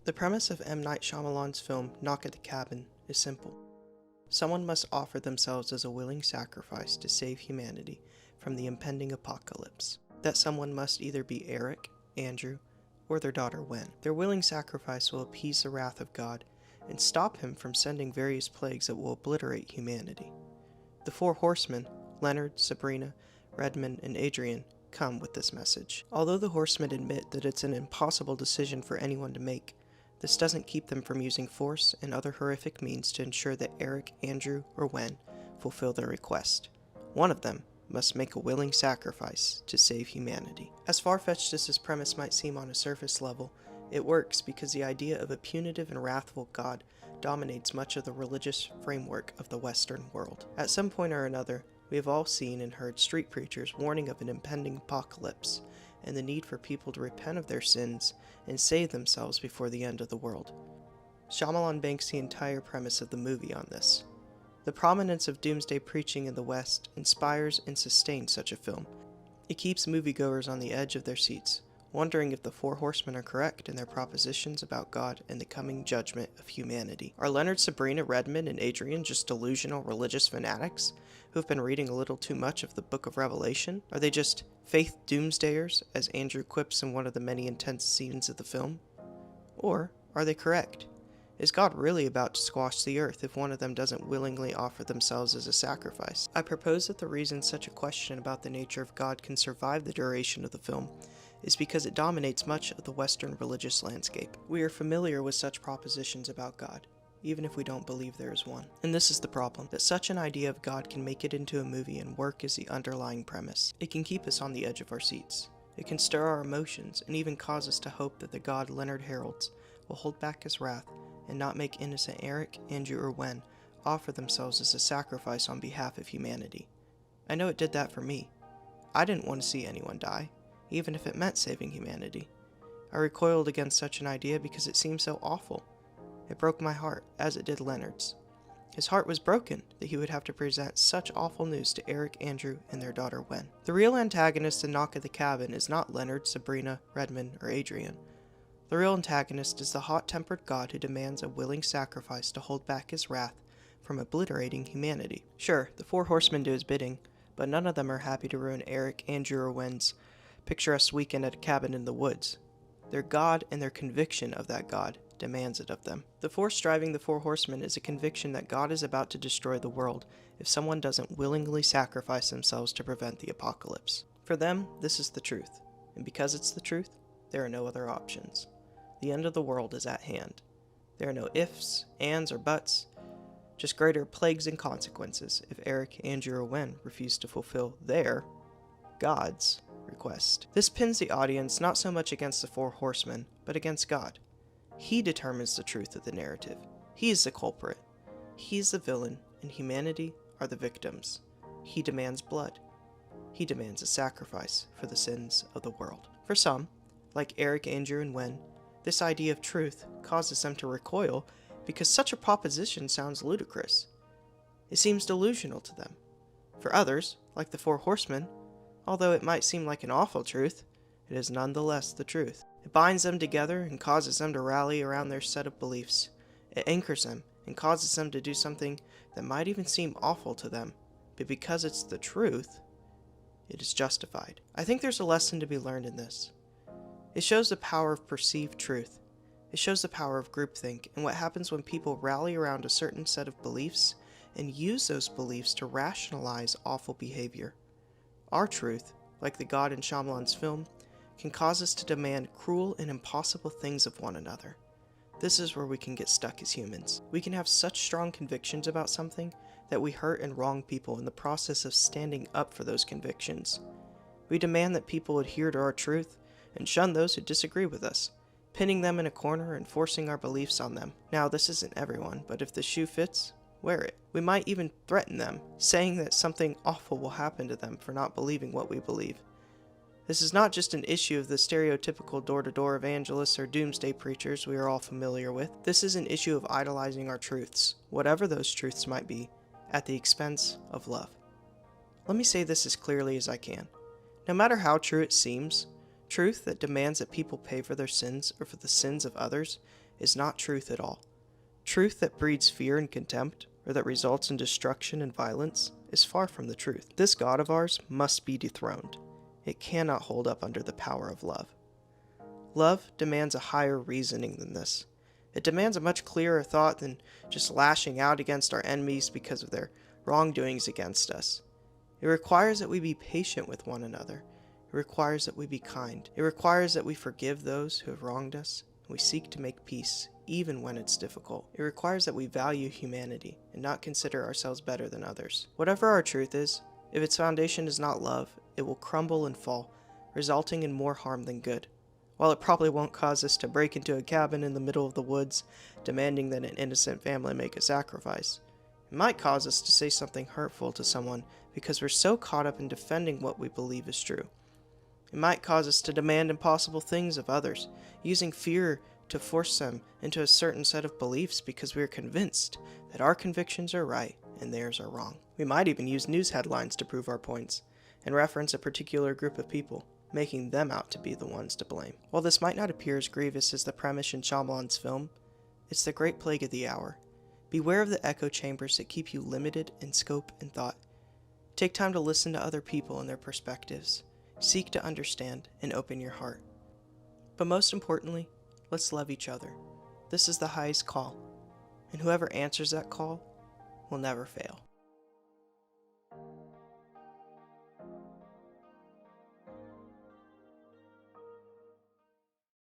The premise of M. Night Shyamalan's film Knock at the Cabin is simple. Someone must offer themselves as a willing sacrifice to save humanity from the impending apocalypse. That someone must either be Eric, Andrew, or their daughter Wen. Their willing sacrifice will appease the wrath of God and stop him from sending various plagues that will obliterate humanity. The four horsemen, Leonard, Sabrina, Redmond, and Adrian, come with this message. Although the horsemen admit that it's an impossible decision for anyone to make, this doesn't keep them from using force and other horrific means to ensure that Eric, Andrew, or Wen fulfill their request. One of them must make a willing sacrifice to save humanity. As far-fetched as this premise might seem on a surface level, it works because the idea of a punitive and wrathful God dominates much of the religious framework of the Western world. At some point or another, we have all seen and heard street preachers warning of an impending apocalypse and the need for people to repent of their sins and save themselves before the end of the world. Shyamalan banks the entire premise of the movie on this. The prominence of doomsday preaching in the West inspires and sustains such a film. It keeps moviegoers on the edge of their seats, wondering if the four horsemen are correct in their propositions about God and the coming judgment of humanity. Are Leonard, Sabrina, Redmond, and Adrian just delusional religious fanatics who have been reading a little too much of the Book of Revelation? Are they just faith doomsdayers, as Andrew quips in one of the many intense scenes of the film? Or are they correct? Is God really about to squash the earth if one of them doesn't willingly offer themselves as a sacrifice? I propose that the reason such a question about the nature of God can survive the duration of the film is because it dominates much of the Western religious landscape. We are familiar with such propositions about God, even if we don't believe there is one. And this is the problem, that such an idea of God can make it into a movie and work as the underlying premise. It can keep us on the edge of our seats. It can stir our emotions and even cause us to hope that the God Leonard heralds will hold back his wrath and not make innocent Eric, Andrew, or Wen offer themselves as a sacrifice on behalf of humanity. I know it did that for me. I didn't want to see anyone die, even if it meant saving humanity. I recoiled against such an idea because it seemed so awful. It broke my heart, as it did Leonard's. His heart was broken that he would have to present such awful news to Eric, Andrew, and their daughter Wen. The real antagonist in Knock at the Cabin is not Leonard, Sabrina, Redmond, or Adrian. The real antagonist is the hot-tempered God who demands a willing sacrifice to hold back his wrath from obliterating humanity. Sure, the four horsemen do his bidding, but none of them are happy to ruin Eric, Andrew, or Wen's picturesque weekend at a cabin in the woods. Their God and their conviction of that God demands it of them. The force driving the four horsemen is a conviction that God is about to destroy the world if someone doesn't willingly sacrifice themselves to prevent the apocalypse. For them, this is the truth, and because it's the truth, there are no other options. The end of the world is at hand. There are no ifs, ands, or buts, just greater plagues and consequences if Eric, Andrew, or Wen refuse to fulfill their, God's, request. This pins the audience not so much against the four horsemen, but against God. He determines the truth of the narrative. He is the culprit. He is the villain, and humanity are the victims. He demands blood. He demands a sacrifice for the sins of the world. For some, like Eric, Andrew, and Wen, this idea of truth causes them to recoil because such a proposition sounds ludicrous. It seems delusional to them. For others, like the four horsemen, although it might seem like an awful truth, it is nonetheless the truth. It binds them together and causes them to rally around their set of beliefs. It anchors them and causes them to do something that might even seem awful to them, but because it's the truth, it is justified. I think there's a lesson to be learned in this. It shows the power of perceived truth. It shows the power of groupthink and what happens when people rally around a certain set of beliefs and use those beliefs to rationalize awful behavior. Our truth, like the God in Shyamalan's film, can cause us to demand cruel and impossible things of one another. This is where we can get stuck as humans. We can have such strong convictions about something that we hurt and wrong people in the process of standing up for those convictions. We demand that people adhere to our truth and shun those who disagree with us, pinning them in a corner and forcing our beliefs on them. Now, this isn't everyone, but if the shoe fits, wear it. We might even threaten them, saying that something awful will happen to them for not believing what we believe. This is not just an issue of the stereotypical door-to-door evangelists or doomsday preachers we are all familiar with. This is an issue of idolizing our truths, whatever those truths might be, at the expense of love. Let me say this as clearly as I can. No matter how true it seems, truth that demands that people pay for their sins or for the sins of others is not truth at all. Truth that breeds fear and contempt, or that results in destruction and violence, is far from the truth. This God of ours must be dethroned. It cannot hold up under the power of love. Love demands a higher reasoning than this. It demands a much clearer thought than just lashing out against our enemies because of their wrongdoings against us. It requires that we be patient with one another. It requires that we be kind. It requires that we forgive those who have wronged us, and we seek to make peace, even when it's difficult. It requires that we value humanity and not consider ourselves better than others. Whatever our truth is, if its foundation is not love, it will crumble and fall, resulting in more harm than good. While it probably won't cause us to break into a cabin in the middle of the woods, demanding that an innocent family make a sacrifice, it might cause us to say something hurtful to someone because we're so caught up in defending what we believe is true. It might cause us to demand impossible things of others, using fear to force them into a certain set of beliefs because we are convinced that our convictions are right and theirs are wrong. We might even use news headlines to prove our points, and reference a particular group of people, making them out to be the ones to blame. While this might not appear as grievous as the premise in Shyamalan's film, it's the great plague of the hour. Beware of the echo chambers that keep you limited in scope and thought. Take time to listen to other people and their perspectives. Seek to understand and open your heart. But most importantly, let's love each other. This is the highest call, and whoever answers that call will never fail.